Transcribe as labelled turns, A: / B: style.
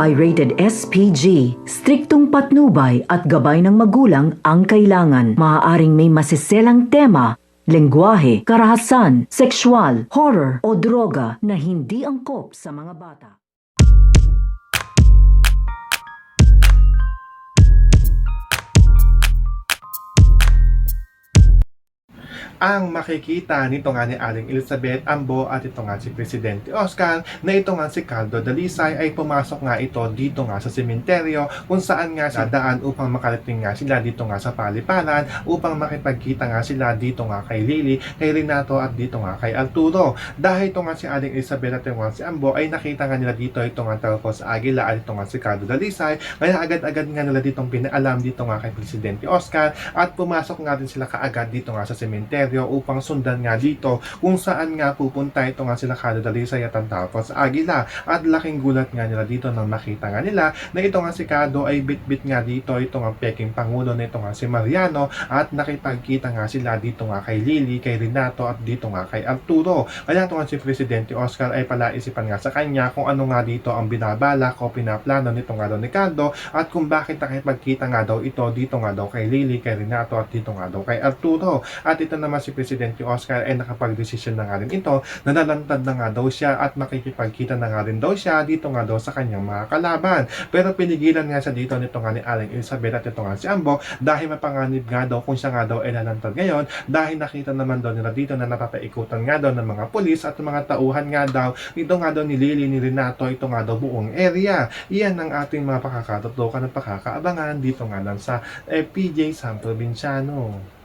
A: ay rated SPG. Striktong patnubay at gabay ng magulang ang kailangan. Maaaring may masiselang tema, lengguwahe, karahasan, sexual, horror o droga na hindi angkop sa mga bata.
B: Ang makikita nito nga ni Aling Elizabeth Ambo at ito nga si Presidente Oscar na ito nga si Caldo Dalisay ay pumasok nga ito dito nga sa sementeryo kung saan nga sa daan upang makarating nga sila dito nga sa paliparan upang makipagkita nga sila dito nga kay Lily, kay Renato at dito nga kay Arturo. Dahil ito nga si Aling Elizabeth at ito nga si Ambo ay nakita nga nila dito ito nga Talcos Aguila at ito nga si Caldo Dalisay, kaya agad-agad nga nila ditong pinaalam dito nga kay Presidente Oscar at pumasok nga din sila kaagad dito nga sa sementeryo upang sundan nga dito kung saan nga pupunta ito nga sila Caldo Dalisay at ang Talcos Aguila. At laking gulat nga nila dito nang makita nga nila na ito nga si Caldo ay bit-bit nga dito ito nga peking pangulo na ito nga si Mariano at nakipagkita nga sila dito nga kay Lily, kay Renato at dito nga kay Arturo. Kaya ito nga si Presidente Oscar ay palaisipan nga sa kanya kung ano nga dito ang binabalak o pinaplano nito nga daw ni Caldo at kung bakit nakipagkita nga daw ito dito nga daw kay Lily, kay Renato at dito nga daw kay Arturo. At ito naman si Presidente Oscar ay nakapag-desisyon na nga rin ito na nalantad na nga daw siya at makikipagkita na nga rin daw siya dito nga daw sa kanyang mga kalaban. Pero pinigilan nga siya dito nito nga ni Aling Elizabeth at ito nga si Ambo dahil mapanganib nga daw kung siya nga daw ay nalantad ngayon dahil nakita naman daw nila dito na natapaikutan nga daw ng mga pulis at mga tauhan nga daw dito nga daw ni Lily, ni Renato, ito nga daw buong area. Iyan ang ating mga pakakatutukan at pakakaabangan dito nga lang sa PJ San Provinciano.